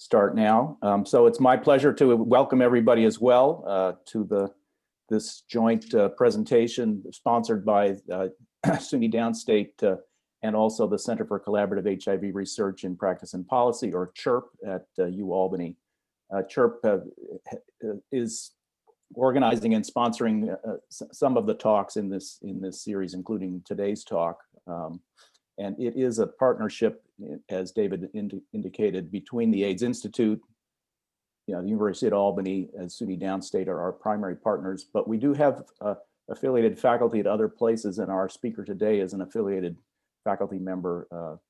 start now. So it's my pleasure to welcome everybody as well to this joint presentation sponsored by SUNY Downstate and also the Center for Collaborative HIV Research in Practice and Policy, or CHIRP, at UAlbany. CHIRP is organizing and sponsoring some of the talks in this series, including today's talk. And it is a partnership, as David indicated, between the AIDS Institute, the University of Albany, and SUNY Downstate are our primary partners, but we do have affiliated faculty at other places, and our speaker today is an affiliated faculty member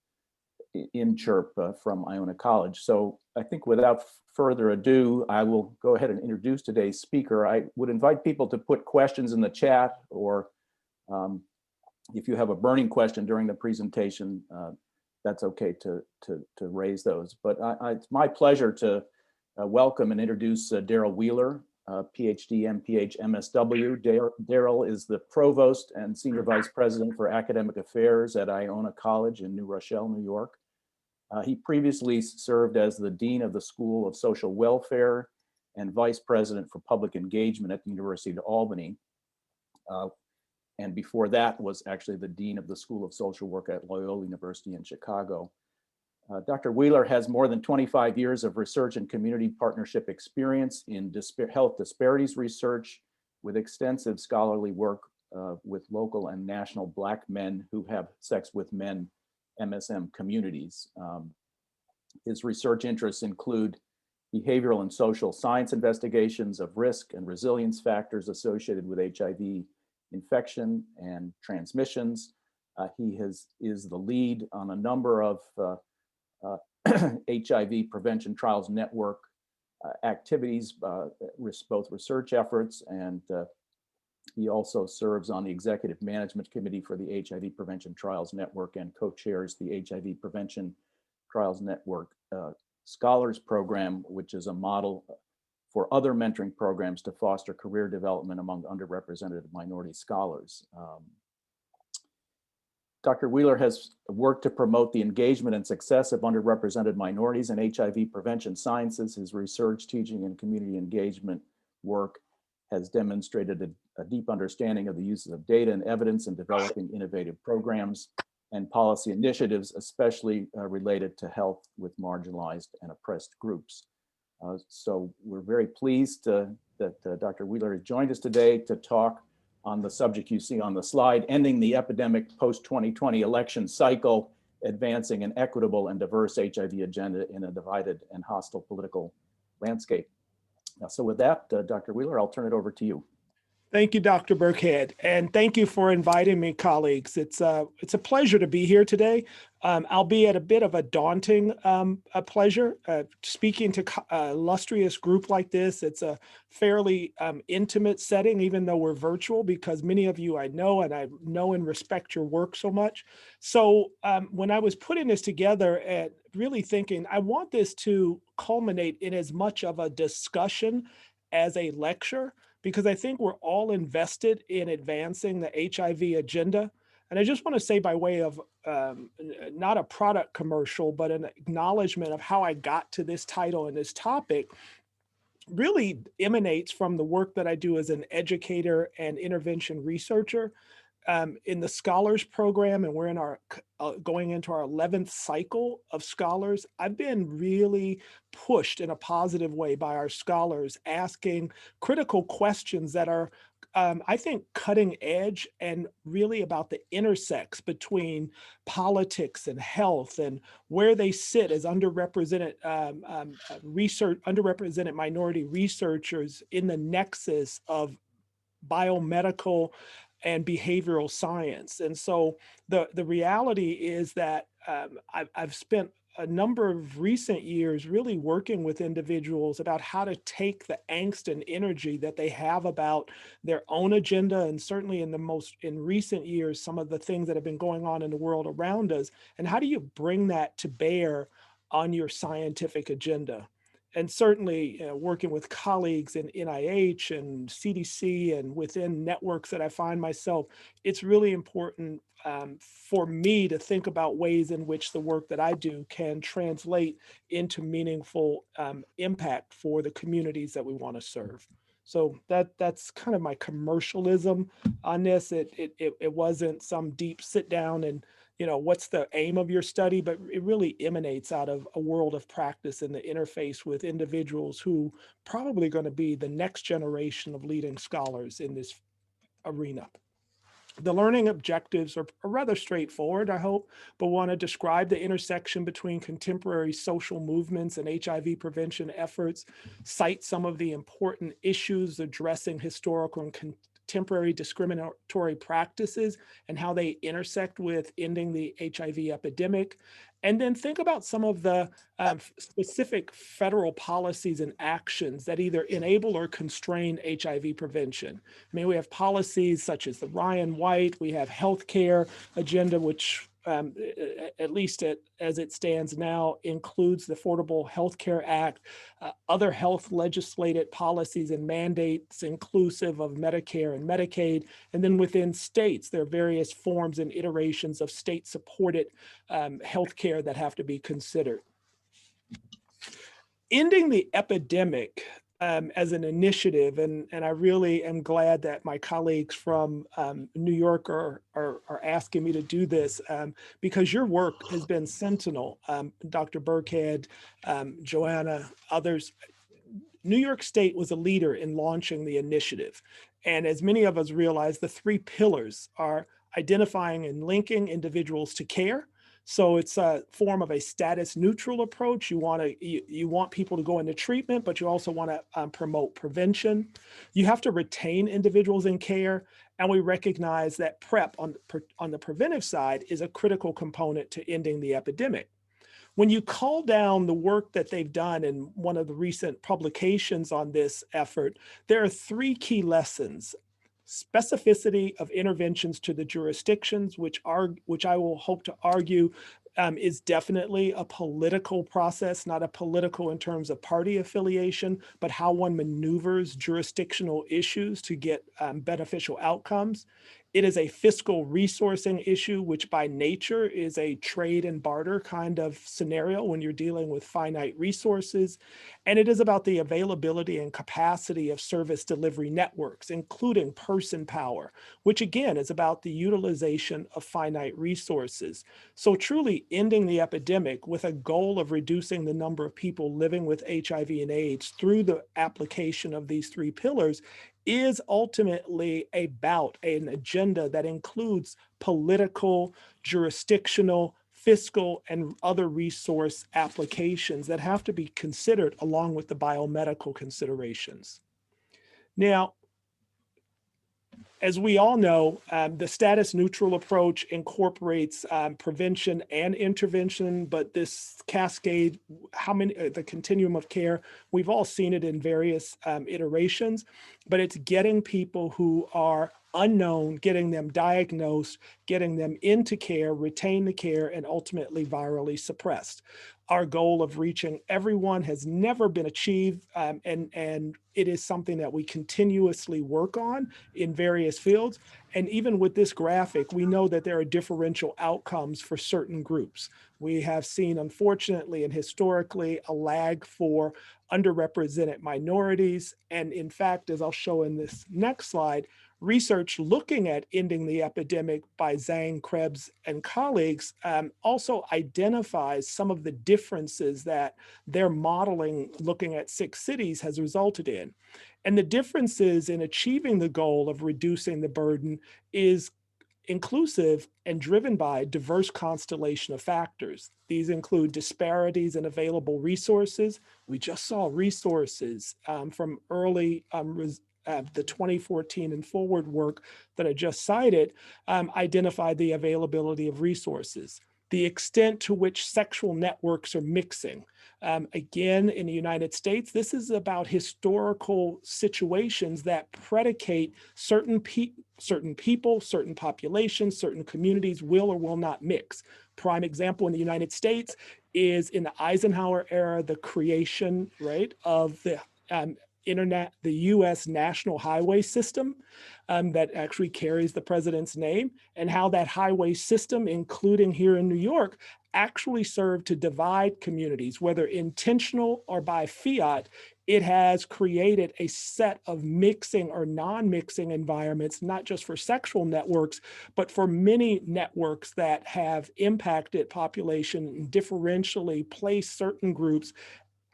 in CHIRP from Iona College. So I think without further ado, I will go ahead and introduce today's speaker. I would invite people to put questions in the chat, or if you have a burning question during the presentation, that's okay to raise those. But it's my pleasure to welcome and introduce Darrell Wheeler, PhD, MPH, MSW. Darrell is the Provost and Senior Vice President for Academic Affairs at Iona College in New Rochelle, New York. He previously served as the Dean of the School of Social Welfare and Vice President for Public Engagement at the University of Albany. And before that was actually the Dean of the School of Social Work at Loyola University in Chicago. Dr. Wheeler has more than 25 years of research and community partnership experience in health disparities research, with extensive scholarly work with local and national Black men who have sex with men MSM communities. His research interests include behavioral and social science investigations of risk and resilience factors associated with HIV infection and transmissions. He is the lead on a number of HIV prevention trials network activities, both research efforts, and he also serves on the Executive Management Committee for the HIV Prevention Trials Network and co-chairs the HIV Prevention Trials Network Scholars Program, which is a model for other mentoring programs to foster career development among underrepresented minority scholars. Dr. Wheeler has worked to promote the engagement and success of underrepresented minorities in HIV prevention sciences. His research, teaching, and community engagement work has demonstrated a deep understanding of the uses of data and evidence in developing innovative programs and policy initiatives, especially related to health with marginalized and oppressed groups. So we're very pleased that Dr. Wheeler has joined us today to talk on the subject you see on the slide: ending the epidemic post-2020 election cycle, advancing an equitable and diverse HIV agenda in a divided and hostile political landscape. So with that, Dr. Wheeler, I'll turn it over to you. Thank you, Dr. Burkhead, and thank you for inviting me, colleagues. It's a pleasure to be here today, albeit a bit of a daunting pleasure. Speaking to an illustrious group like this, it's a fairly intimate setting, even though we're virtual, because many of you I know, and I know and respect your work so much. So when I was putting this together and really thinking, I want this to culminate in as much of a discussion as a lecture, because I think we're all invested in advancing the HIV agenda. And I just want to say, by way of not a product commercial, but an acknowledgement of how I got to this title and this topic, really emanates from the work that I do as an educator and intervention researcher in the Scholars Program, and we're in our going into our 11th cycle of Scholars. I've been really pushed in a positive way by our scholars, asking critical questions that are, I think, cutting edge and really about the intersects between politics and health and where they sit as underrepresented underrepresented minority researchers in the nexus of biomedical and behavioral science. And so the reality is that I've spent a number of recent years really working with individuals about how to take the angst and energy that they have about their own agenda, and certainly in recent years, some of the things that have been going on in the world around us, and how do you bring that to bear on your scientific agenda? and certainly working with colleagues in NIH and CDC and within networks that I find myself, it's really important for me to think about ways in which the work that I do can translate into meaningful impact for the communities that we want to serve. So that's kind of my commercialism on this. It wasn't some deep sit down and, what's the aim of your study, but it really emanates out of a world of practice and the interface with individuals who probably going to be the next generation of leading scholars in this arena. The learning objectives are rather straightforward, I hope, but want to describe the intersection between contemporary social movements and HIV prevention efforts, cite some of the important issues addressing historical and contemporary discriminatory practices and how they intersect with ending the HIV epidemic, and then think about some of the specific federal policies and actions that either enable or constrain HIV prevention. I mean, we have policies such as the Ryan White, we have healthcare agenda, which at least as it stands now, includes the Affordable Health Care Act, other health legislated policies and mandates inclusive of Medicare and Medicaid, and then within states, there are various forms and iterations of state-supported healthcare that have to be considered. Ending the epidemic as an initiative, and I really am glad that my colleagues from New York are asking me to do this because your work has been sentinel. Dr. Burkhead, Joanna, others. New York State was a leader in launching the initiative. And as many of us realize, the three pillars are identifying and linking individuals to care. So it's a form of a status neutral approach. You want people to go into treatment, but you also want to promote prevention. You have to retain individuals in care. And we recognize that PrEP on the preventive side is a critical component to ending the epidemic. When you call down the work that they've done in one of the recent publications on this effort, there are three key lessons. Specificity of interventions to the jurisdictions, which I will hope to argue is definitely a political process, not a political in terms of party affiliation, but how one maneuvers jurisdictional issues to get beneficial outcomes. It is a fiscal resourcing issue, which by nature is a trade and barter kind of scenario when you're dealing with finite resources. And it is about the availability and capacity of service delivery networks, including person power, which again is about the utilization of finite resources. So truly ending the epidemic with a goal of reducing the number of people living with HIV and AIDS through the application of these three pillars is ultimately about an agenda that includes political, jurisdictional, fiscal, and other resource applications that have to be considered along with the biomedical considerations. Now, as we all know, the status neutral approach incorporates prevention and intervention, but this cascade, the continuum of care, we've all seen it in various iterations, but it's getting people who are unknown, getting them diagnosed, getting them into care, retain the care, and ultimately virally suppressed. Our goal of reaching everyone has never been achieved, and it is something that we continuously work on in various fields. And even with this graphic, we know that there are differential outcomes for certain groups. We have seen, unfortunately and historically, a lag for underrepresented minorities. And in fact, as I'll show in this next slide, research looking at ending the epidemic by Zhang, Krebs, and colleagues also identifies some of the differences that their modeling looking at 6 cities has resulted in. And the differences in achieving the goal of reducing the burden is inclusive and driven by a diverse constellation of factors. These include disparities in available resources. We just saw resources from early the 2014 and forward work that I just cited identified the availability of resources, the extent to which sexual networks are mixing. Again, in the United States, this is about historical situations that predicate certain people, certain populations, certain communities will or will not mix. Prime example in the United States is in the Eisenhower era, the creation, right, of the the U.S. National Highway System that actually carries the president's name, and how that highway system, including here in New York, actually served to divide communities, whether intentional or by fiat. It has created a set of mixing or non-mixing environments, not just for sexual networks, but for many networks that have impacted population and differentially placed certain groups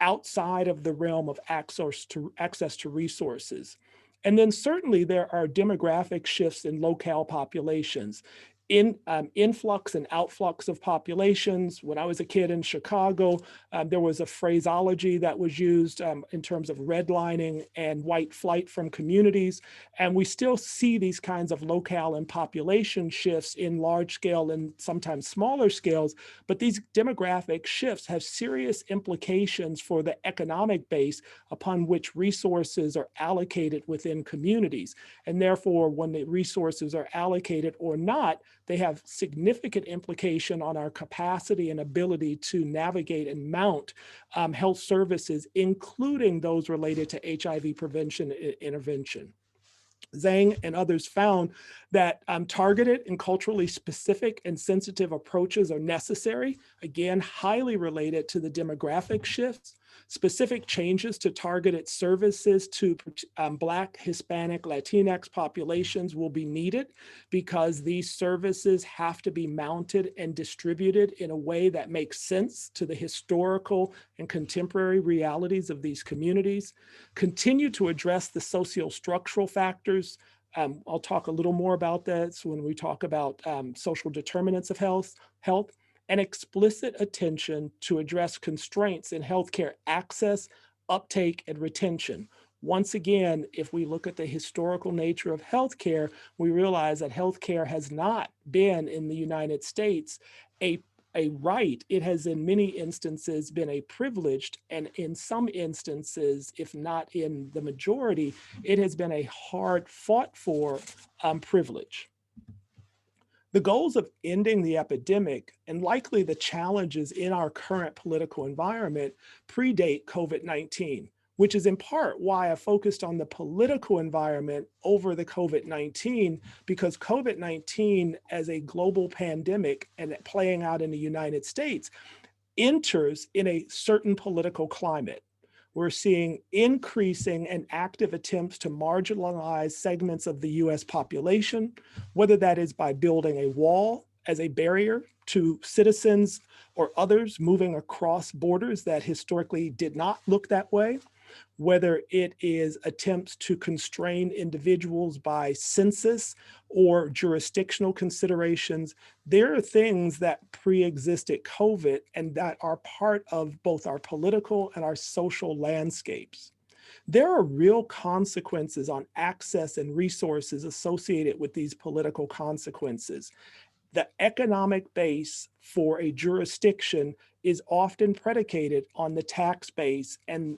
outside of the realm of access to resources. And then certainly there are demographic shifts in locale populations. Influx and outflux of populations. When I was a kid in Chicago, there was a phraseology that was used in terms of redlining and white flight from communities. And we still see these kinds of locale and population shifts in large scale and sometimes smaller scales. But these demographic shifts have serious implications for the economic base upon which resources are allocated within communities. And therefore, when the resources are allocated or not, they have significant implication on our capacity and ability to navigate and mount health services, including those related to HIV prevention and intervention. Zhang and others found that targeted and culturally specific and sensitive approaches are necessary, again, highly related to the demographic shifts. Specific changes to targeted services to Black, Hispanic, Latinx populations will be needed because these services have to be mounted and distributed in a way that makes sense to the historical and contemporary realities of these communities. Continue to address the socio-structural factors. I'll talk a little more about that when we talk about social determinants of health, and explicit attention to address constraints in healthcare access, uptake, and retention. Once again, if we look at the historical nature of healthcare, we realize that healthcare has not been in the United States a right. It has in many instances been a privileged, and in some instances, if not in the majority, it has been a hard fought for privilege. The goals of ending the epidemic and likely the challenges in our current political environment predate COVID-19, which is in part why I focused on the political environment over the COVID-19, because COVID-19 as a global pandemic and playing out in the United States enters in a certain political climate. We're seeing increasing and active attempts to marginalize segments of the US population, whether that is by building a wall as a barrier to citizens or others moving across borders that historically did not look that way, whether it is attempts to constrain individuals by census or jurisdictional considerations. There are things that pre-existed COVID and that are part of both our political and our social landscapes. There are real consequences on access and resources associated with these political consequences. The economic base for a jurisdiction is often predicated on the tax base and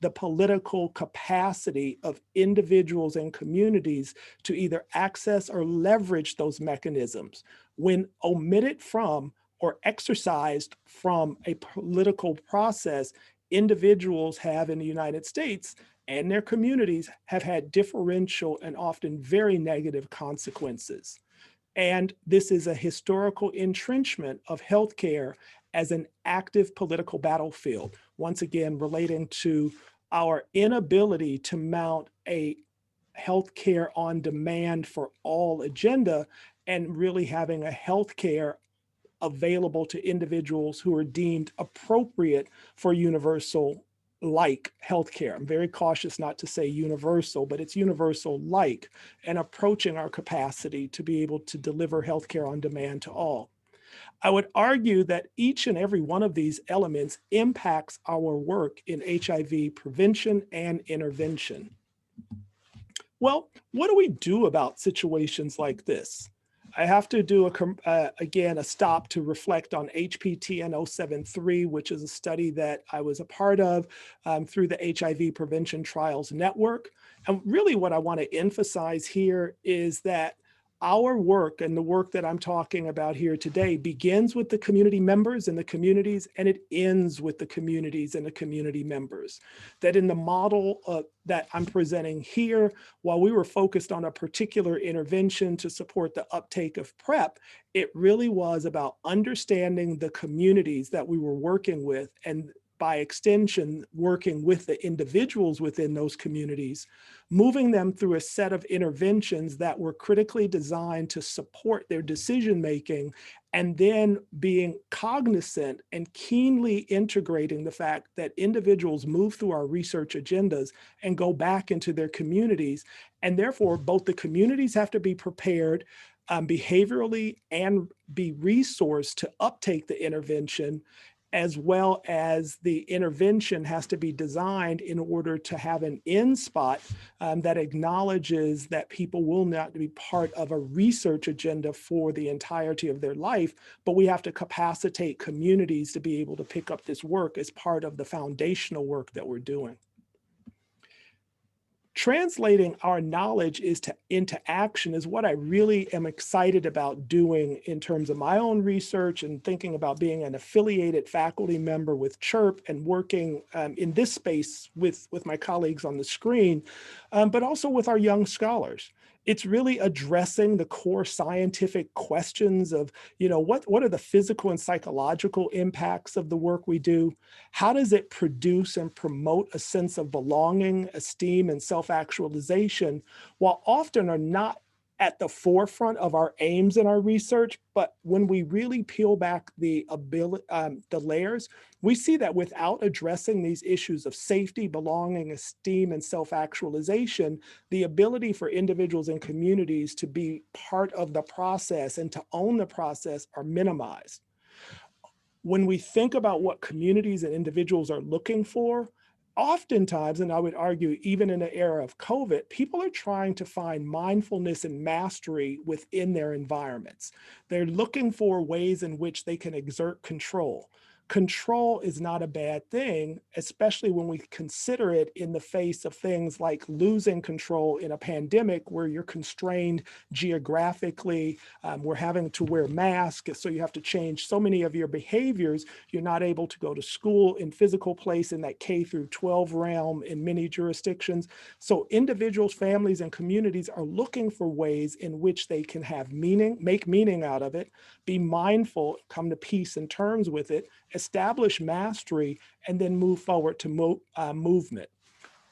the political capacity of individuals and communities to either access or leverage those mechanisms. When omitted from or exercised from a political process, individuals have in the United States and their communities have had differential and often very negative consequences. And this is a historical entrenchment of healthcare as an active political battlefield, once again, relating to our inability to mount a healthcare on demand for all agenda and really having a healthcare available to individuals who are deemed appropriate for universal like healthcare. I'm very cautious not to say universal, but it's universal like, and approaching our capacity to be able to deliver healthcare on demand to all. I would argue that each and every one of these elements impacts our work in HIV prevention and intervention. Well, what do we do about situations like this? I have to do, again, a stop to reflect on HPTN 073, which is a study that I was a part of through the HIV Prevention Trials Network. And really what I want to emphasize here is that our work and the work that I'm talking about here today begins with the community members and the communities, and it ends with the communities and the community members. That in the model that I'm presenting here, while we were focused on a particular intervention to support the uptake of PrEP, it really was about understanding the communities that we were working with, and by extension, working with the individuals within those communities, moving them through a set of interventions that were critically designed to support their decision-making, and then being cognizant and keenly integrating the fact that individuals move through our research agendas and go back into their communities. And therefore, both the communities have to be prepared behaviorally and be resourced to uptake the intervention, as well as the intervention has to be designed in order to have an end spot that acknowledges that people will not be part of a research agenda for the entirety of their life, but we have to capacitate communities to be able to pick up this work as part of the foundational work that we're doing. Translating our knowledge into action is what I really am excited about doing in terms of my own research and thinking about being an affiliated faculty member with CHIRP and working in this space with my colleagues on the screen, but also with our young scholars. It's really addressing the core scientific questions of, what are the physical and psychological impacts of the work we do? How does it produce and promote a sense of belonging, esteem, and self-actualization, while often are not at the forefront of our aims in our research? But when we really peel back the layers, we see that without addressing these issues of safety, belonging, esteem, and self-actualization, the ability for individuals and communities to be part of the process and to own the process are minimized. When we think about what communities and individuals are looking for, oftentimes, and I would argue even in the era of COVID, people are trying to find mindfulness and mastery within their environments. They're looking for ways in which they can exert control. Control is not a bad thing, especially when we consider it in the face of things like losing control in a pandemic where you're constrained geographically, we're having to wear masks, so you have to change so many of your behaviors. You're not able to go to school in physical place in that K through 12 realm in many jurisdictions. So individuals, families, and communities are looking for ways in which they can have meaning, make meaning out of it, be mindful, come to peace and terms with it, establish mastery, and then move forward to movement.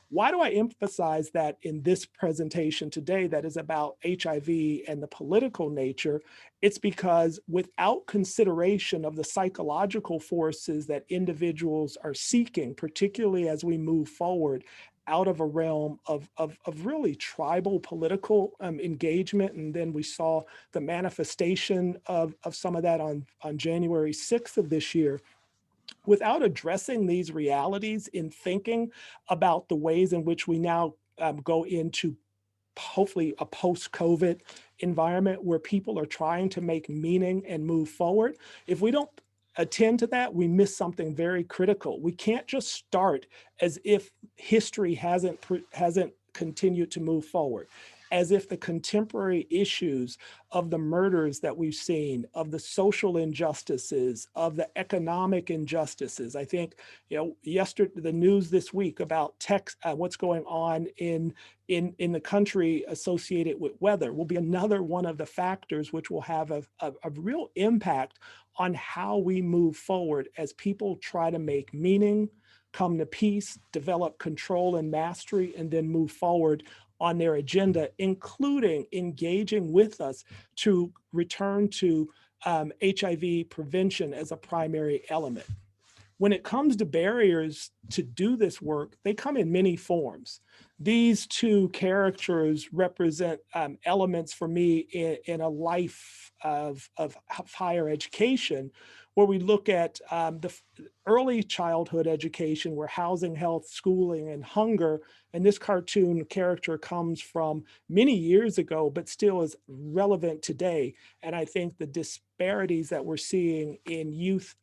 Why do I emphasize that in this presentation today that is about HIV and the political nature? It's because without consideration of the psychological forces that individuals are seeking, particularly as we move forward out of a realm of really tribal political engagement, and then we saw the manifestation of some of that on January 6th of this year, without addressing these realities in thinking about the ways in which we now go into hopefully a post-COVID environment where people are trying to make meaning and move forward, if we don't attend to that, we miss something very critical. We can't just start as if history hasn't continued to move forward, as if the contemporary issues of the murders that we've seen, of the social injustices, of the economic injustices. I think, yesterday, the news this week about what's going on in the country associated with weather will be another one of the factors which will have a real impact on how we move forward as people try to make meaning, come to peace, develop control and mastery, and then move forward on their agenda, including engaging with us to return to HIV prevention as a primary element. When it comes to barriers to do this work, they come in many forms. These two characters represent elements for me in a life of higher education, where we look at the early childhood education, where housing, health, schooling, and hunger, and this cartoon character comes from many years ago, but still is relevant today. And I think the disparities that we're seeing in youth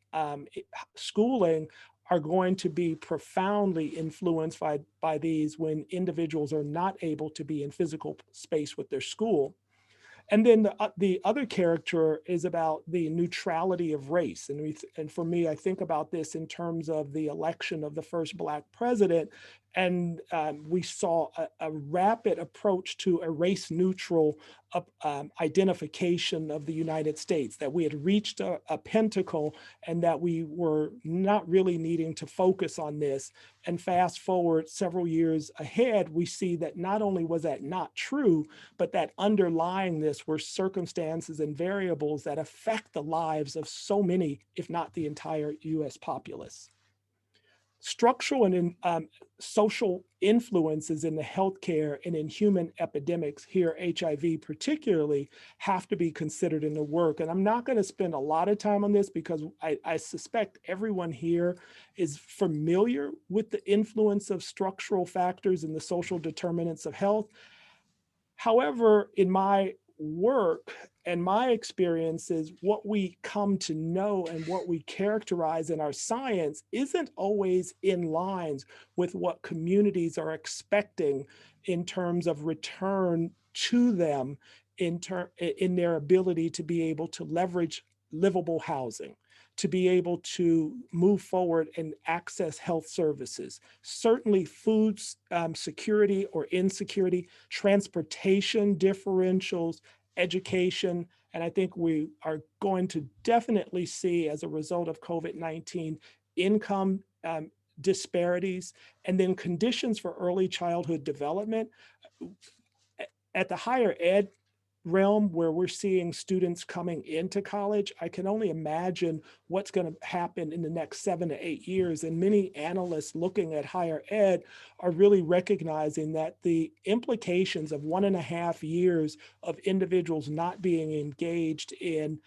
schooling are going to be profoundly influenced by these when individuals are not able to be in physical space with their school. And then the other character is about the neutrality of race. And for me, I think about this in terms of the election of the first Black president. And we saw a rapid approach to a race neutral identification of the United States, that we had reached a pinnacle and that we were not really needing to focus on this. And fast forward several years ahead, we see that not only was that not true, but that underlying this were circumstances and variables that affect the lives of so many, if not the entire US populace. Structural and social influences in the healthcare and in human epidemics, here HIV particularly, have to be considered in the work. And I'm not going to spend a lot of time on this because I suspect everyone here is familiar with the influence of structural factors and the social determinants of health. However, in my work and my experiences, what we come to know and what we characterize in our science isn't always in lines with what communities are expecting in terms of return to them in their ability to be able to leverage livable housing, to be able to move forward and access health services. Certainly food security or insecurity, transportation differentials, education, and I think we are going to definitely see, as a result of COVID-19, income disparities, and then conditions for early childhood development. At the higher ed realm, where we're seeing students coming into college, I can only imagine what's going to happen in the next 7 to 8 years. And many analysts looking at higher ed are really recognizing that the implications of 1.5 years of individuals not being engaged in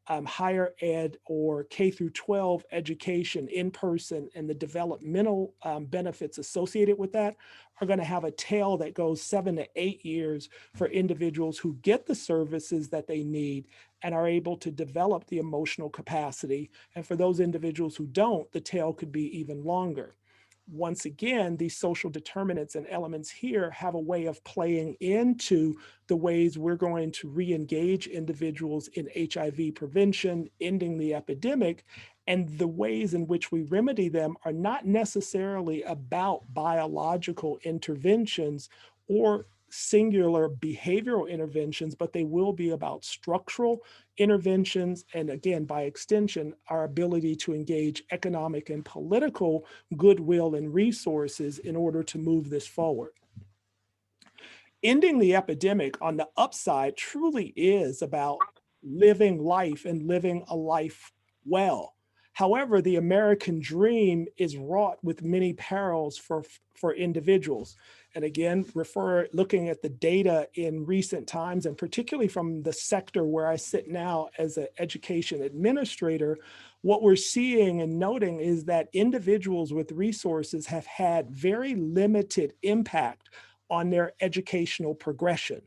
higher ed or K through 12 education in person and the developmental benefits associated with that are going to have a tail that goes 7 to 8 years for individuals who get the services that they need and are able to develop the emotional capacity. And for those individuals who don't, the tail could be even longer. Once again, these social determinants and elements here have a way of playing into the ways we're going to re-engage individuals in HIV prevention, ending the epidemic, and the ways in which we remedy them are not necessarily about biological interventions or singular behavioral interventions, but they will be about structural interventions. And again, by extension, our ability to engage economic and political goodwill and resources in order to move this forward. Ending the epidemic on the upside truly is about living life and living a life well. However, the American dream is wrought with many perils for individuals. And again, looking at the data in recent times, and particularly from the sector where I sit now as an education administrator, what we're seeing and noting is that individuals with resources have had very limited impact on their educational progression.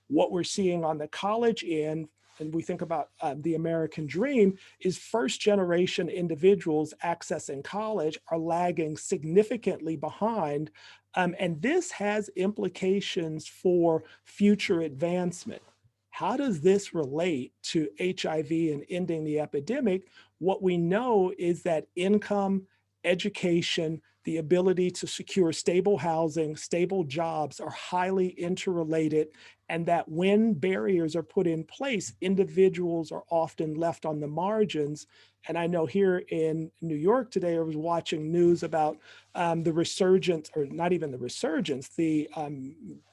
What we're seeing on the college end, and we think about the American dream, is first generation individuals accessing college are lagging significantly behind. And this has implications for future advancement. How does this relate to HIV and ending the epidemic? What we know is that income, education, the ability to secure stable housing, stable jobs are highly interrelated, and that when barriers are put in place, individuals are often left on the margins. And I know here in New York today, I was watching news about the resurgence, or not even the resurgence, the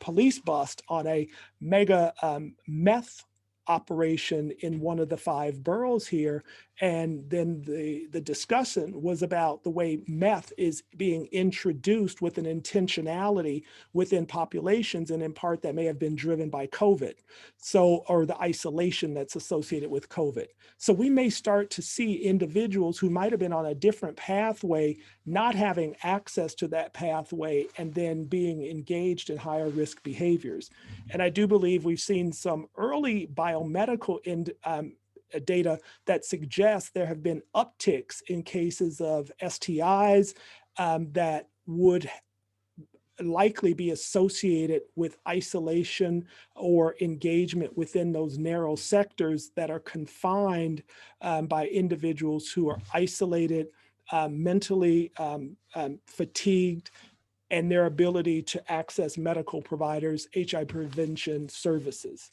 police bust on a mega meth operation in one of the 5 boroughs here. And then the discussion was about the way meth is being introduced with an intentionality within populations, and in part that may have been driven by COVID. So, or the isolation that's associated with COVID. So we may start to see individuals who might have been on a different pathway not having access to that pathway and then being engaged in higher risk behaviors. And I do believe we've seen some early biomedical data that suggests there have been upticks in cases of STIs that would likely be associated with isolation or engagement within those narrow sectors that are confined by individuals who are isolated, mentally fatigued, and their ability to access medical providers, HIV prevention services.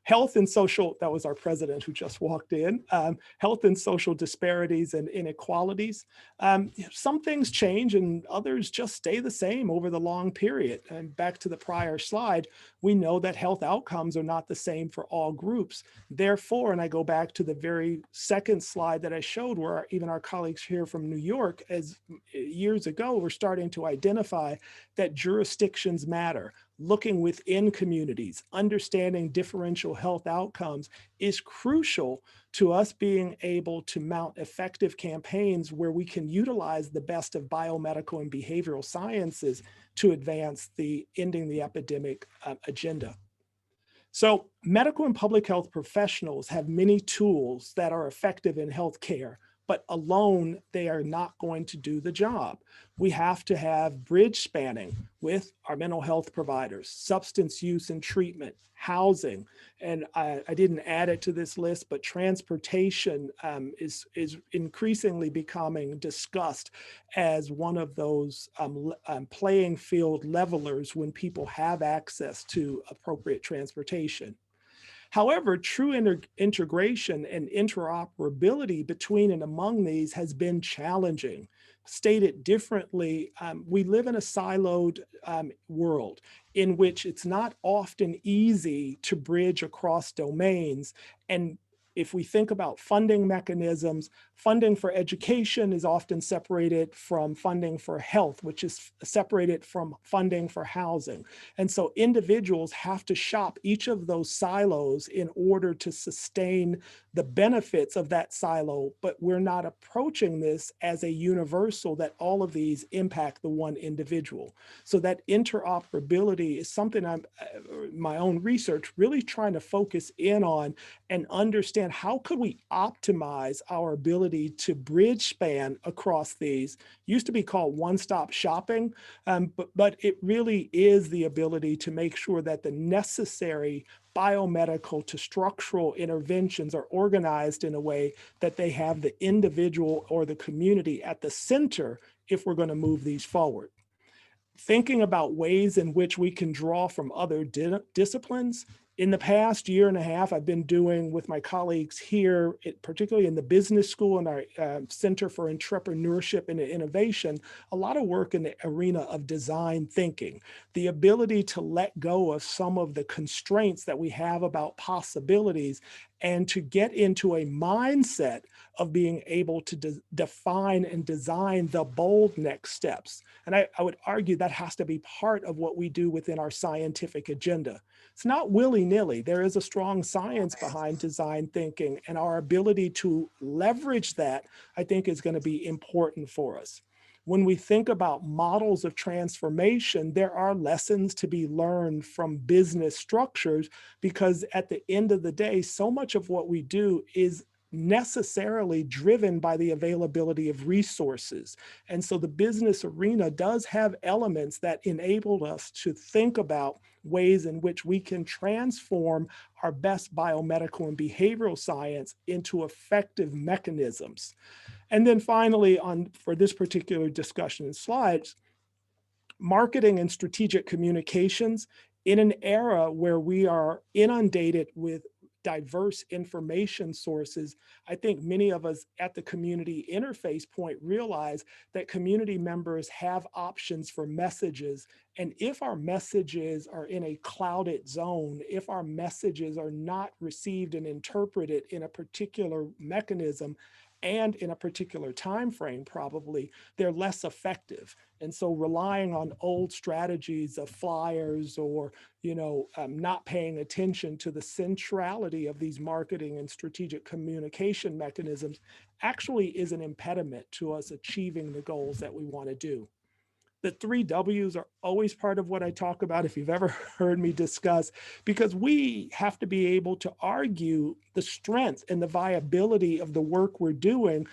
Health and social, that was our president who just walked in, health and social disparities and inequalities. Some things change and others just stay the same over the long period. And back to the prior slide, we know that health outcomes are not the same for all groups. Therefore, and I go back to the very second slide that I showed where even our colleagues here from New York, as years ago, were starting to identify that jurisdictions matter. Looking within communities, understanding differential health outcomes is crucial to us being able to mount effective campaigns where we can utilize the best of biomedical and behavioral sciences to advance the ending the epidemic agenda. So medical and public health professionals have many tools that are effective in healthcare, but alone they are not going to do the job. We have to have bridge spanning with our mental health providers, substance use and treatment, housing, and I didn't add it to this list, but transportation is increasingly becoming discussed as one of those playing field levelers when people have access to appropriate transportation. However, true integration and interoperability between and among these has been challenging. Stated differently, we live in a siloed world in which it's not often easy to bridge across domains. And if we think about funding mechanisms, funding for education is often separated from funding for health, which is separated from funding for housing. And so individuals have to shop each of those silos in order to sustain the benefits of that silo, but we're not approaching this as a universal that all of these impact the one individual. So that interoperability is something I'm, my own research, really trying to focus in on and understand how could we optimize our ability to bridge span across these. Used to be called one-stop shopping, but it really is the ability to make sure that the necessary biomedical to structural interventions are organized in a way that they have the individual or the community at the center if we're going to move these forward. Thinking about ways in which we can draw from other disciplines. In the past year and a half, I've been doing with my colleagues here, particularly in the business school and our Center for Entrepreneurship and Innovation, a lot of work in the arena of design thinking, the ability to let go of some of the constraints that we have about possibilities and to get into a mindset of being able to define and design the bold next steps. And I would argue that has to be part of what we do within our scientific agenda. It's not willy-nilly. There is a strong science behind design thinking, and our ability to leverage that, I think, is going to be important for us. When we think about models of transformation, there are lessons to be learned from business structures, because at the end of the day, so much of what we do is necessarily driven by the availability of resources. And so the business arena does have elements that enable us to think about ways in which we can transform our best biomedical and behavioral science into effective mechanisms. And then finally, for this particular discussion and slides, marketing and strategic communications in an era where we are inundated with diverse information sources. I think many of us at the community interface point realize that community members have options for messages. And if our messages are in a clouded zone, if our messages are not received and interpreted in a particular mechanism, and in a particular time frame, probably, they're less effective. And so relying on old strategies of flyers or, not paying attention to the centrality of these marketing and strategic communication mechanisms actually is an impediment to us achieving the goals that we want to do. The 3 W's are always part of what I talk about, if you've ever heard me discuss, because we have to be able to argue the strength and the viability of the work we're doing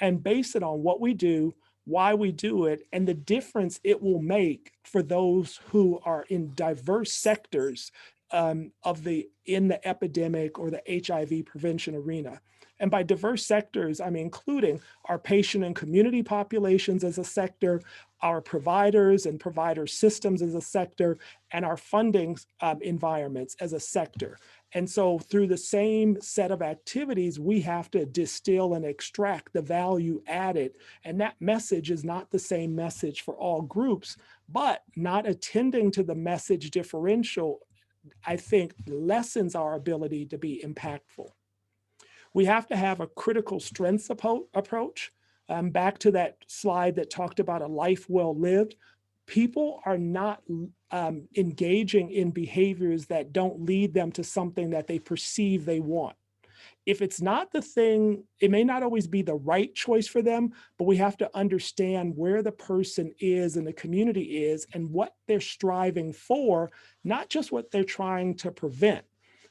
and base it on what we do, why we do it, and the difference it will make for those who are in diverse sectors in the epidemic or the HIV prevention arena. And by diverse sectors, I'm including our patient and community populations as a sector, our providers and provider systems as a sector, and our funding environments as a sector. And so through the same set of activities, we have to distill and extract the value added. And that message is not the same message for all groups, but not attending to the message differential, I think, lessens our ability to be impactful. We have to have a critical strengths approach. Back to that slide that talked about a life well lived. People are not engaging in behaviors that don't lead them to something that they perceive they want. If it's not the thing, it may not always be the right choice for them, but we have to understand where the person is and the community is and what they're striving for, not just what they're trying to prevent.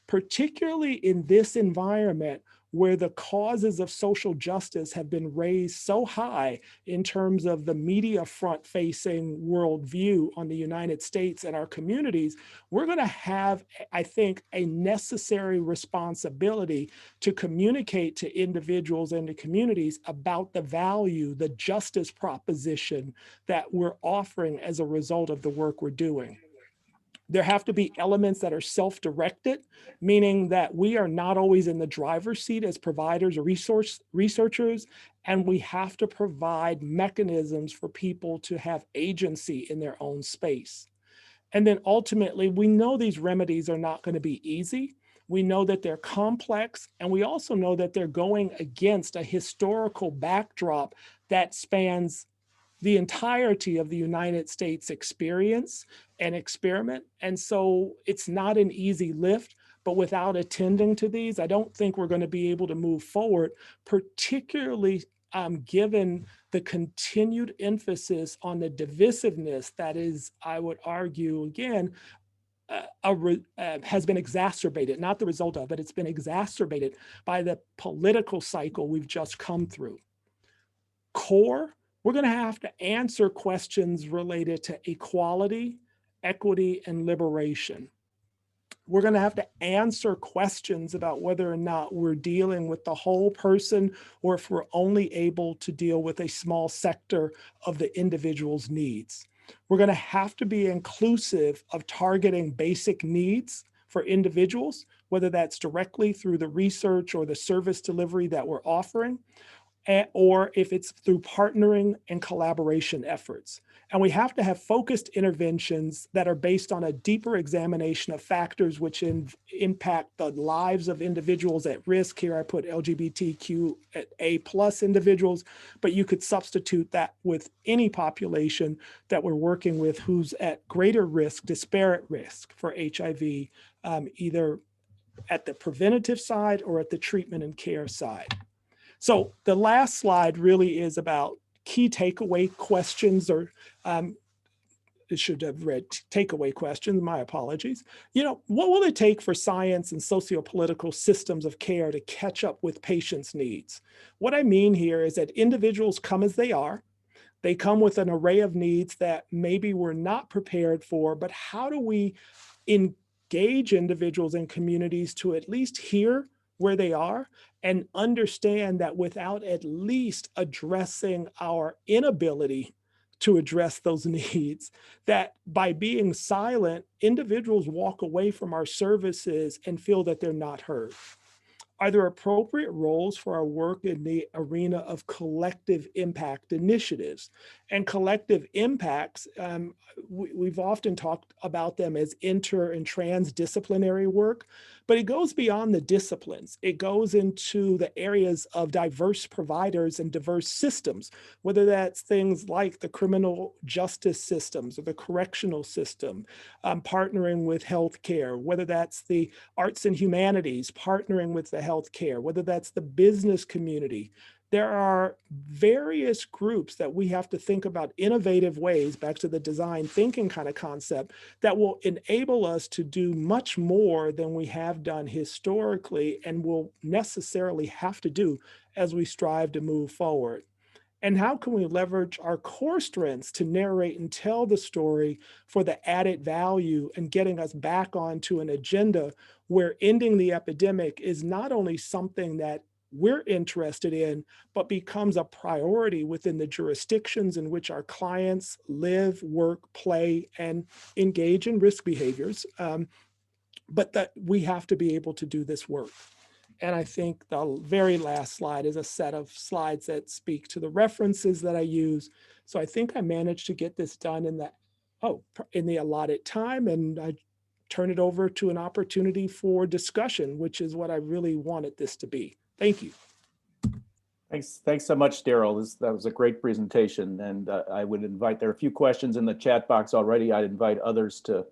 Particularly in this environment where the causes of social justice have been raised so high in terms of the media front-facing worldview on the United States and our communities, we're going to have, I think, a necessary responsibility to communicate to individuals and to communities about the value, the justice proposition that we're offering as a result of the work we're doing. There have to be elements that are self-directed, meaning that we are not always in the driver's seat as providers or researchers, and we have to provide mechanisms for people to have agency in their own space. And then ultimately, we know these remedies are not going to be easy. We know that they're complex, and we also know that they're going against a historical backdrop that spans the entirety of the United States experience and experiment. And so it's not an easy lift, but without attending to these, I don't think we're going to be able to move forward, particularly given the continued emphasis on the divisiveness that is, I would argue again, has been exacerbated, not the result of, but it's been exacerbated by the political cycle we've just come through. Core, we're going to have to answer questions related to equality, equity, and liberation. We're going to have to answer questions about whether or not we're dealing with the whole person or if we're only able to deal with a small sector of the individual's needs. We're going to have to be inclusive of targeting basic needs for individuals, whether that's directly through the research or the service delivery that we're offering, or if it's through partnering and collaboration efforts. And we have to have focused interventions that are based on a deeper examination of factors which impact the lives of individuals at risk. Here I put LGBTQA+ individuals, but you could substitute that with any population that we're working with who's at greater risk, disparate risk for HIV, either at the preventative side or at the treatment and care side. So the last slide really is about key takeaway questions, or it should have read takeaway questions, my apologies. You know, what will it take for science and sociopolitical systems of care to catch up with patients' needs? What I mean here is that individuals come as they are. They come with an array of needs that maybe we're not prepared for, but how do we engage individuals and communities to at least hear where they are and understand that without at least addressing our inability to address those needs, that by being silent, individuals walk away from our services and feel that they're not heard? Are there appropriate roles for our work in the arena of collective impact initiatives? And collective impacts, we've often talked about them as inter and transdisciplinary work, but it goes beyond the disciplines. It goes into the areas of diverse providers and diverse systems, whether that's things like the criminal justice systems or the correctional system, partnering with healthcare, whether that's the arts and humanities, partnering with the healthcare, whether that's the business community. There are various groups that we have to think about innovative ways, back to the design thinking kind of concept, that will enable us to do much more than we have done historically and will necessarily have to do as we strive to move forward. And how can we leverage our core strengths to narrate and tell the story for the added value and getting us back onto an agenda where ending the epidemic is not only something that we're interested in, but becomes a priority within the jurisdictions in which our clients live, work, play, and engage in risk behaviors. But that we have to be able to do this work. And I think the very last slide is a set of slides that speak to the references that I use. So I think I managed to get this done in the allotted time, and I turn it over to an opportunity for discussion, which is what I really wanted this to be. Thank you. Thanks so much, Darrell. That was a great presentation, and I would invite, there are a few questions in the chat box already. I'd invite others to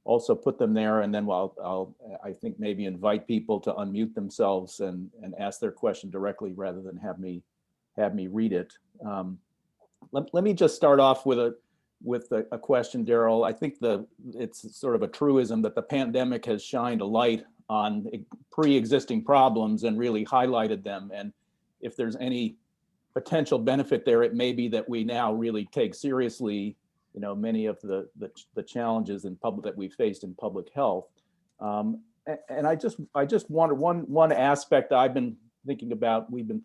also put them there, and then I think maybe invite people to unmute themselves and ask their question directly rather than have me read it. Let me just start off with a question, Darrell. I think it's sort of a truism that the pandemic has shined a light on pre-existing problems and really highlighted them. And if there's any potential benefit there, it may be that we now really take seriously many of the challenges in public that we've faced in public health. And I just wanted one aspect we've been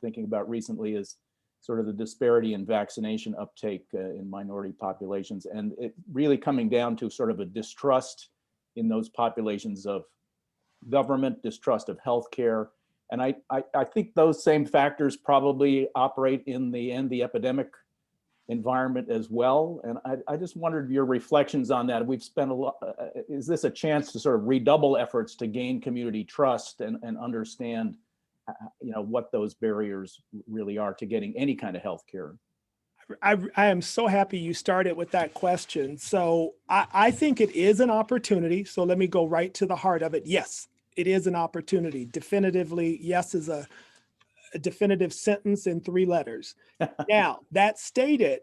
thinking about recently is sort of the disparity in vaccination uptake in minority populations, and it really coming down to sort of a distrust in those populations of government, distrust of healthcare. And I think those same factors probably operate in the End the Epidemic environment as well. And I just wondered your reflections on that. We've spent a lot, is this a chance to sort of redouble efforts to gain community trust and understand what those barriers really are to getting any kind of health care? I am so happy you started with that question. So I think it is an opportunity. So let me go right to the heart of it. Yes, it is an opportunity. Definitively, yes is a definitive sentence in 3 letters. Now, that stated,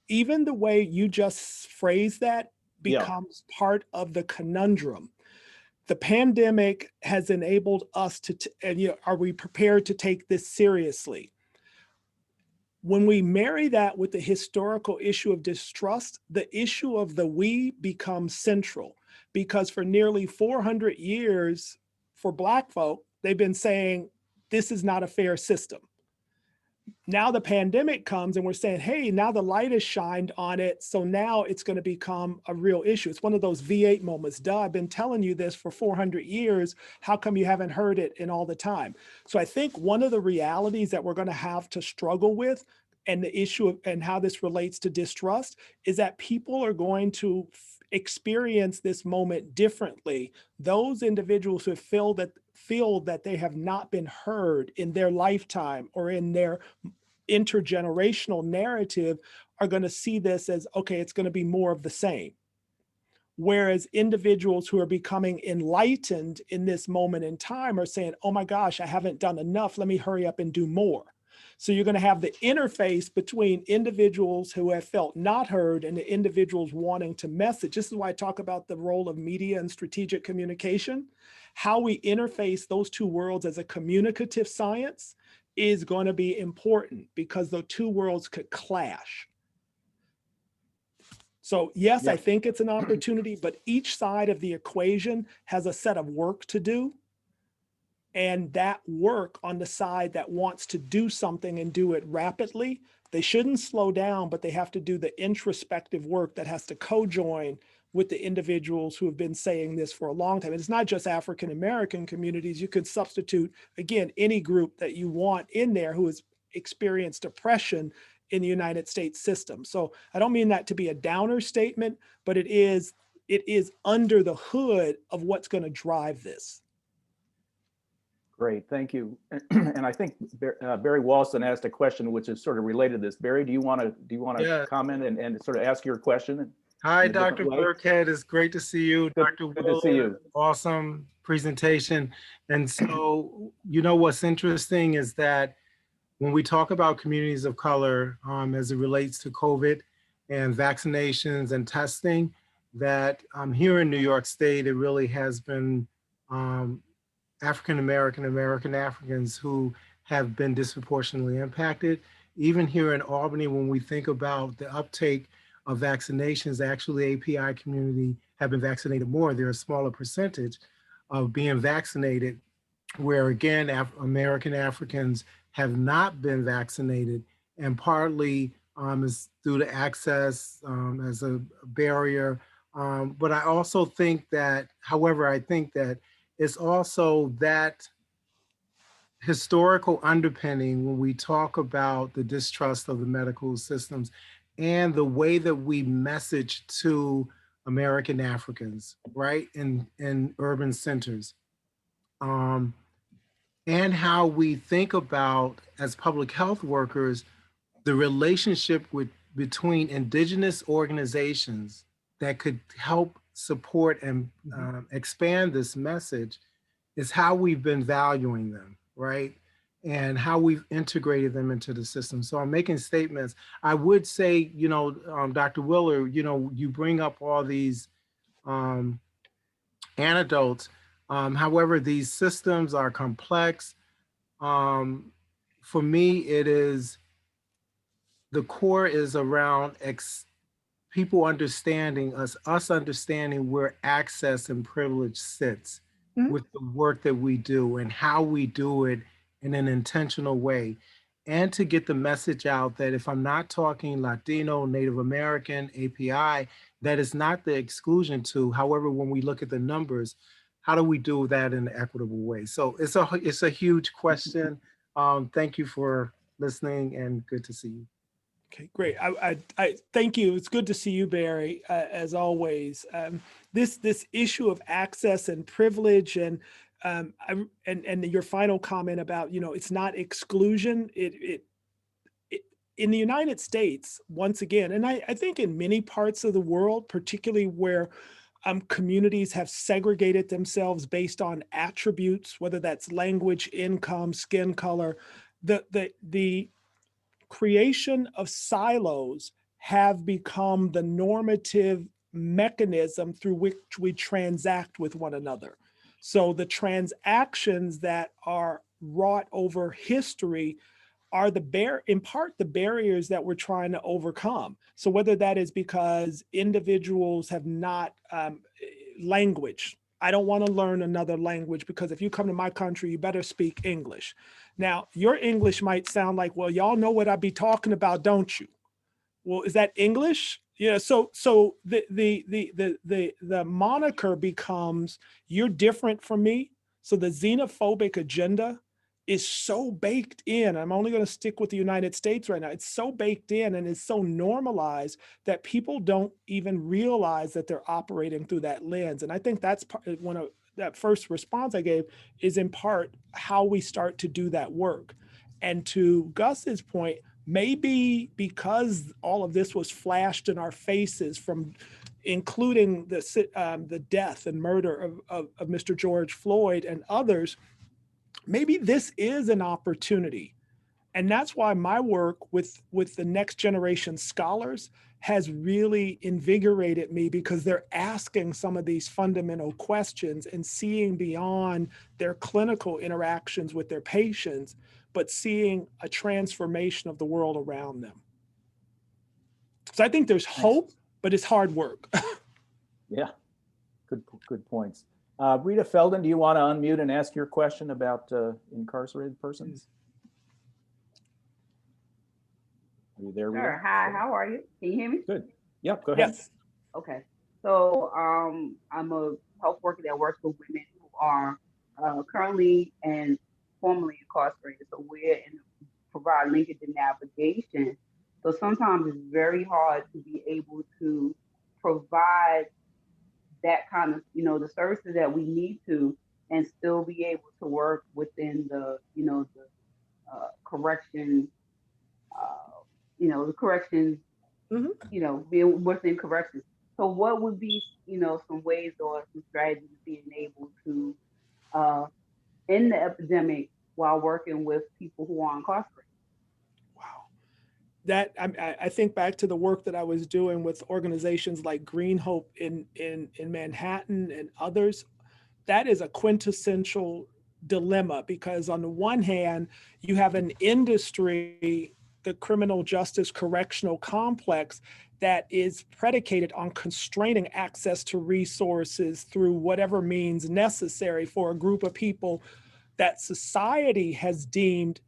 even the way you just phrased that becomes part of the conundrum. The pandemic has enabled us to, are we prepared to take this seriously? When we marry that with the historical issue of distrust, the issue of the we becomes central, because for nearly 400 years, for Black folk, they've been saying, this is not a fair system. Now the pandemic comes and we're saying, hey, now the light is shined on it. So now it's going to become a real issue. It's one of those V8 moments. Duh, I've been telling you this for 400 years. How come you haven't heard it in all the time? So I think one of the realities that we're going to have to struggle with, and the issue of, and how this relates to distrust, is that people are going to experience this moment differently. Those individuals who feel that they have not been heard in their lifetime or in their intergenerational narrative are going to see this as, okay, it's going to be more of the same. Whereas individuals who are becoming enlightened in this moment in time are saying, oh my gosh, I haven't done enough. Let me hurry up and do more. So you're going to have the interface between individuals who have felt not heard and the individuals wanting to message. This is why I talk about the role of media and strategic communication. How we interface those two worlds as a communicative science is going to be important, because the two worlds could clash. So yes, I think it's an opportunity, but each side of the equation has a set of work to do. And that work on the side that wants to do something and do it rapidly, they shouldn't slow down, but they have to do the introspective work that has to co-join with the individuals who have been saying this for a long time. And it's not just African-American communities. You could substitute, again, any group that you want in there who has experienced oppression in the United States system. So I don't mean that to be a downer statement, but it is under the hood of what's going to drive this. Great, thank you. And I think Barry Walston asked a question which is sort of related to this. Barry, do you want to comment and sort of ask your question? Hi, Dr. Burkhead. It's great to see you. Dr. Good to see you. Awesome presentation. And so, what's interesting is that when we talk about communities of color as it relates to COVID and vaccinations and testing, that here in New York State, it really has been African-American, American Africans who have been disproportionately impacted. even here in Albany, when we think about the uptake of vaccinations, actually the API community have been vaccinated more. They're a smaller percentage of being vaccinated, where again, American Africans have not been vaccinated, and partly is due to access as a barrier. But I also think that, however, I think that it's also that historical underpinning when we talk about the distrust of the medical systems and the way that we message to American Africans, right, in urban centers. And how we think about, as public health workers, the relationship between indigenous organizations that could help support and expand this message is how we've been valuing them, right? And how we've integrated them into the system. So I'm making statements. I would say, Dr. Wheeler, you bring up all these anecdotes. However, these systems are complex. For me, it is, the core is around people understanding us understanding where access and privilege sits with the work that we do and how we do it in an intentional way. And to get the message out that if I'm not talking Latino, Native American, API, that is not the exclusion to. However, when we look at the numbers, how do we do that in an equitable way? So it's a huge question. Thank you for listening, and good to see you. Okay, great. I thank you. It's good to see you, Barry, as always. This issue of access and privilege, and your final comment about, it's not exclusion. It in the United States, once again, and I think in many parts of the world, particularly where communities have segregated themselves based on attributes, whether that's language, income, skin color, the creation of silos have become the normative mechanism through which we transact with one another. So the transactions that are wrought over history are in part the barriers that we're trying to overcome. So whether that is because individuals have not language. I don't want to learn another language because if you come to my country, you better speak English. Now, your English might sound like, well, y'all know what I be talking about, don't you? Well, is that English? Yeah. So the moniker becomes, you're different from me. So the xenophobic agenda is so baked in. I'm only going to stick with the United States right now. It's so baked in and it's so normalized that people don't even realize that they're operating through that lens. And I think that's one of that first response I gave is in part how we start to do that work. And to Gus's point, maybe because all of this was flashed in our faces, from including the death and murder of Mr. George Floyd and others, maybe this is an opportunity. And that's why my work with the next generation scholars has really invigorated me, because they're asking some of these fundamental questions and seeing beyond their clinical interactions with their patients, but seeing a transformation of the world around them. So I think there's hope, but it's hard work. Yeah, good points. Rita Felden, do you want to unmute and ask your question about incarcerated persons? Are you there, Rita? Sure. Hi, how are you? Can you hear me? Good. Yep, go ahead. Yes. Okay. So I'm a health worker that works with women who are currently and formerly incarcerated. So we're in provide linkage and navigation. So sometimes it's very hard to be able to provide that kind of, the services that we need to, and still be able to work within the, the correction, the corrections, being within corrections. So what would be, some ways or some strategies being able to end the epidemic while working with people who are incarcerated? Wow. That I think back to the work that I was doing with organizations like Green Hope in Manhattan and others. That is a quintessential dilemma, because on the one hand, you have an industry the criminal justice correctional complex that is predicated on constraining access to resources through whatever means necessary for a group of people that society has deemed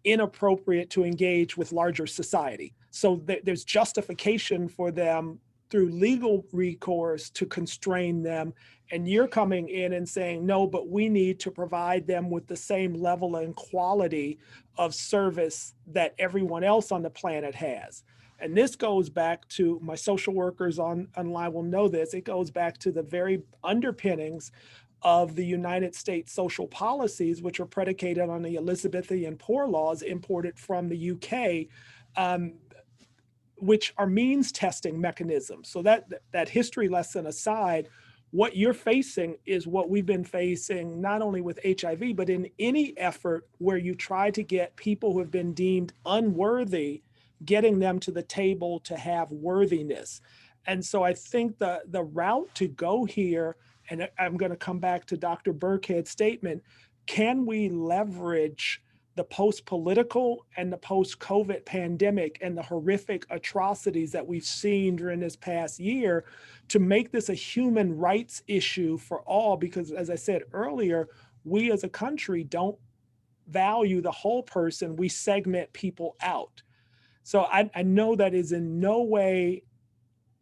inappropriate to engage with larger society. So there's justification for them through legal recourse to constrain them. And you're coming in and saying, no, but we need to provide them with the same level and quality of service that everyone else on the planet has. And this goes back to, my social workers online will know this, it goes back to the very underpinnings of the United States social policies, which are predicated on the Elizabethan poor laws imported from the UK, which are means testing mechanisms. So that history lesson aside, what you're facing is what we've been facing not only with HIV, but in any effort where you try to get people who have been deemed unworthy, getting them to the table to have worthiness. And so I think the route to go here, and I'm going to come back to Dr. Burkhead's statement, can we leverage the post-political and the post-COVID pandemic and the horrific atrocities that we've seen during this past year to make this a human rights issue for all? Because as I said earlier, we as a country don't value the whole person, we segment people out. So I know that is in no way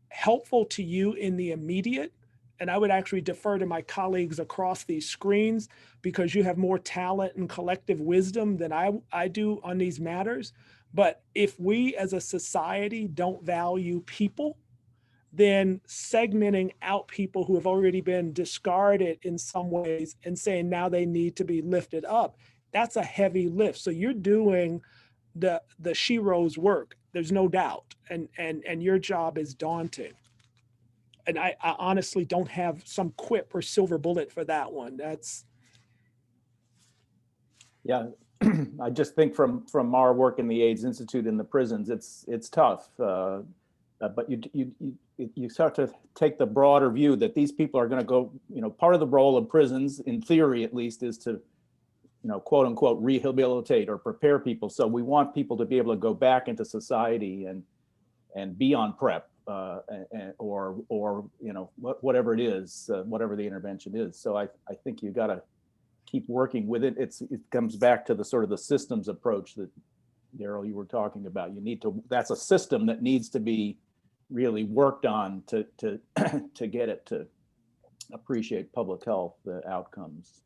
helpful to you in the immediate. And I would actually defer to my colleagues across these screens because you have more talent and collective wisdom than I do on these matters. But if we as a society don't value people, then segmenting out people who have already been discarded in some ways and saying now they need to be lifted up, that's a heavy lift. So you're doing the shero's work, there's no doubt. And your job is daunting. And I honestly don't have some quip or silver bullet for that one. That's. Yeah. I just think from our work in the AIDS Institute in the prisons, it's tough. But you start to take the broader view that these people are going to go, part of the role of prisons, in theory at least, is to, quote unquote, rehabilitate or prepare people. So we want people to be able to go back into society and be on PrEP. Or whatever it is, whatever the intervention is. So I think you got to keep working with it. It comes back to the sort of the systems approach that Darrell, you were talking about. That's a system that needs to be really worked on to get it to appreciate public health outcomes.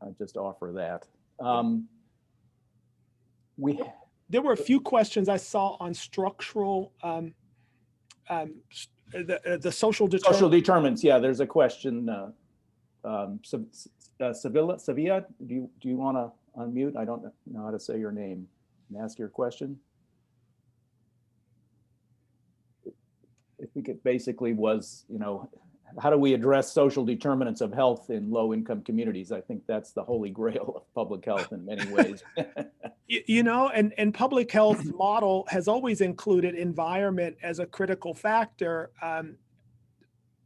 I just offer that. There were a few questions I saw on structural, the social determinants. Social determinants, yeah, there's a question. Sevilla, do you want to unmute? I don't know how to say your name and ask your question. I think it basically was, how do we address social determinants of health in low-income communities? I think that's the holy grail of public health in many ways. And public health model has always included environment as a critical factor.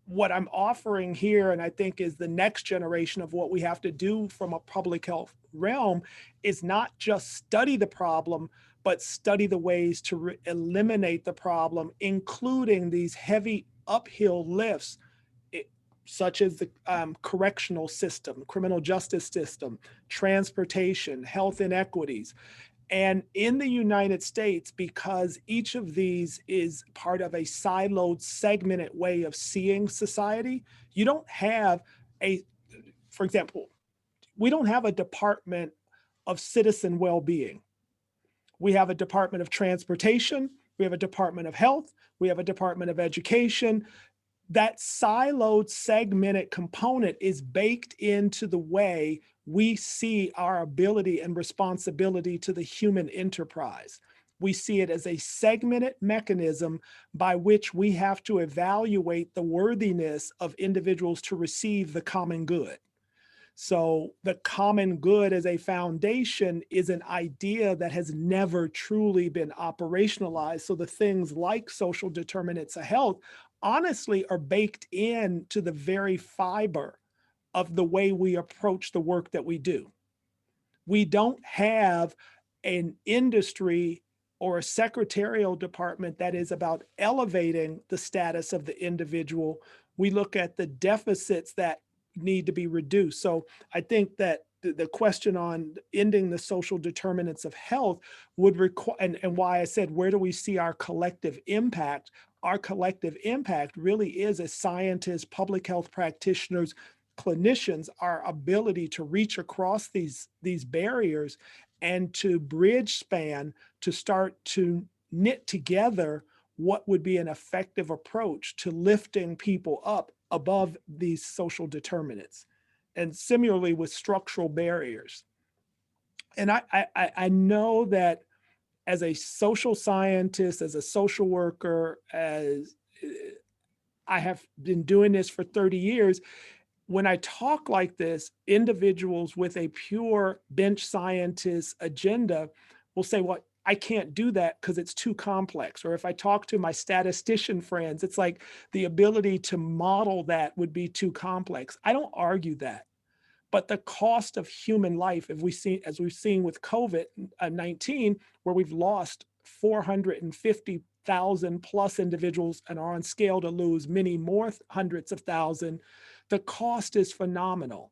What I'm offering here, and I think is the next generation of what we have to do from a public health realm, is not just study the problem, but study the ways to eliminate the problem, including these heavy uphill lifts, such as the correctional system, criminal justice system, transportation, health inequities. And in the United States, because each of these is part of a siloed, segmented way of seeing society, you don't have for example, we don't have a department of citizen well-being. We have a department of transportation, we have a department of health, we have a department of education. That siloed, segmented component is baked into the way we see our ability and responsibility to the human enterprise. We see it as a segmented mechanism by which we have to evaluate the worthiness of individuals to receive the common good. So the common good as a foundation is an idea that has never truly been operationalized. So the things like social determinants of health honestly are baked into the very fiber of the way we approach the work that we do. We don't have an industry or a secretarial department that is about elevating the status of the individual. We look at the deficits that need to be reduced. So I think that the question on ending the social determinants of health would require, and why I said, where do we see our collective impact? Our collective impact really is, as scientists, public health practitioners, clinicians, our ability to reach across these barriers and to bridge span, to start to knit together what would be an effective approach to lifting people up above these social determinants. And similarly with structural barriers. And I know that as a social scientist, as a social worker, as I have been doing this for 30 years, when I talk like this, individuals with a pure bench scientist agenda will say, well, I can't do that because it's too complex. Or if I talk to my statistician friends, it's like the ability to model that would be too complex. I don't argue that. But the cost of human life, as we've seen with COVID-19, where we've lost 450,000 plus individuals and are on scale to lose many more hundreds of thousands, the cost is phenomenal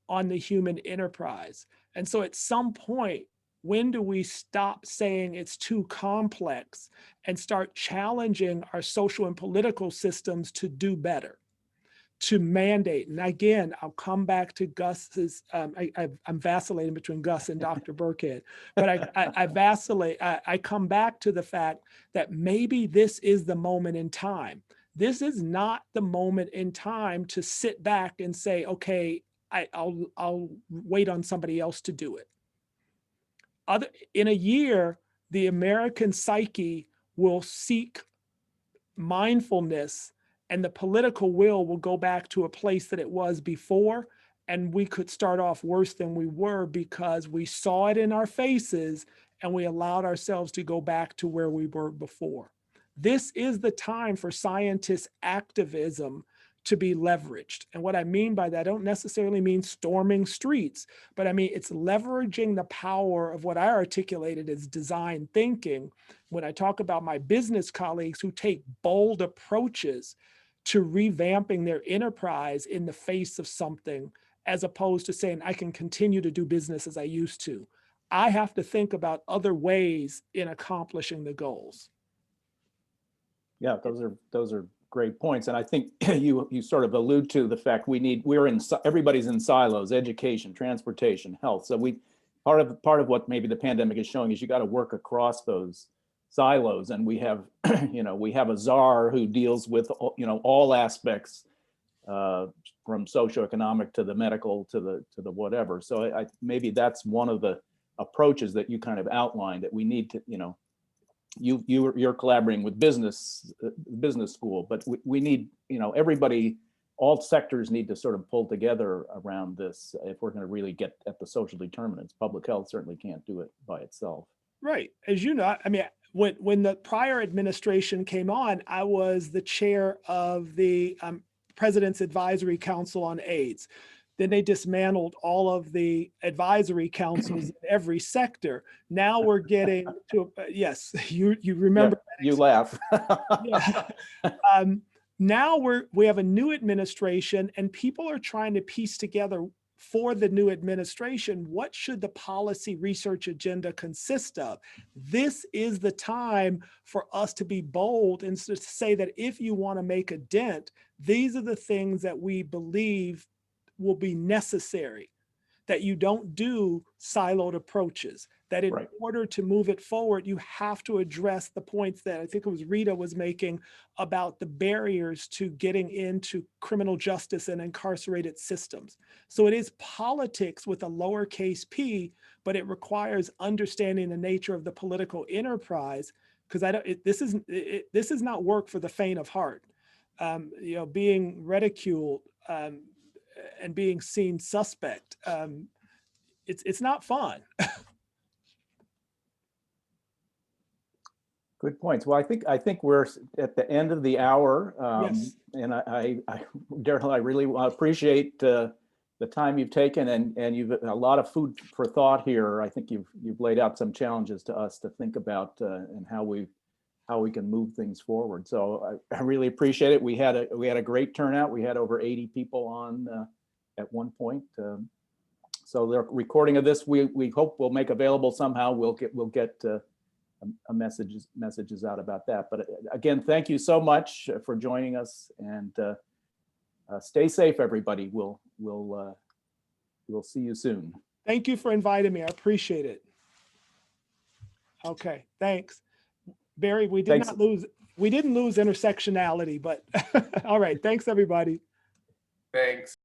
on the human enterprise. And so at some point, when do we stop saying it's too complex and start challenging our social and political systems to do better? To mandate. And again, I'll come back to Gus's, I'm vacillating between Gus and Dr. Burkhead, but I vacillate. I come back to the fact that maybe this is the moment in time. This is not the moment in time to sit back and say, okay, I'll wait on somebody else to do it. In a year, the American psyche will seek mindfulness, and the political will go back to a place that it was before. And we could start off worse than we were because we saw it in our faces and we allowed ourselves to go back to where we were before. This is the time for scientist activism to be leveraged. And what I mean by that, I don't necessarily mean storming streets, but I mean, it's leveraging the power of what I articulated as design thinking. When I talk about my business colleagues who take bold approaches to revamping their enterprise in the face of something, as opposed to saying, I can continue to do business as I used to. I have to think about other ways in accomplishing the goals. Yeah, those are great points. And I think you sort of allude to the fact everybody's in silos: education, transportation, health. So part of what maybe the pandemic is showing is you got to work across those silos. And we have, we have a czar who deals with, all aspects, from socioeconomic to the medical to the whatever. So maybe that's one of the approaches that you kind of outlined, that we need to, you're collaborating with business school, but we need, everybody, all sectors need to sort of pull together around this if we're going to really get at the social determinants. Public health certainly can't do it by itself. Right. As you know, I mean, when the prior administration came on, I was the chair of the President's Advisory Council on AIDS. Then they dismantled all of the advisory councils in every sector. Now we're getting to, yes, you remember. Yeah, you laugh. Yeah. Now we have a new administration, and people are trying to piece together for the new administration, what should the policy research agenda consist of? This is the time for us to be bold and to say that if you want to make a dent, these are the things that we believe will be necessary, that you don't do siloed approaches, that in order to move it forward, you have to address the points that I think it was Rita was making about the barriers to getting into criminal justice and incarcerated systems. So it is politics with a lowercase p, but it requires understanding the nature of the political enterprise, because this is not work for the faint of heart. Being ridiculed and being seen suspect, it's not fun. Good points. Well, I think we're at the end of the hour, Yes. and Darrell, I really appreciate the time you've taken, and you've a lot of food for thought here. I think you've laid out some challenges to us to think about and how we can move things forward. So I really appreciate it. We had a great turnout. We had over 80 people on at one point. So the recording of this, we hope we'll make available somehow. We'll get a messages out about that. But again, thank you so much for joining us, and stay safe, everybody. We'll see you soon. Thank you for inviting me. I appreciate it. Okay, thanks. Barry, we didn't lose intersectionality, but all right. Thanks, everybody. Thanks.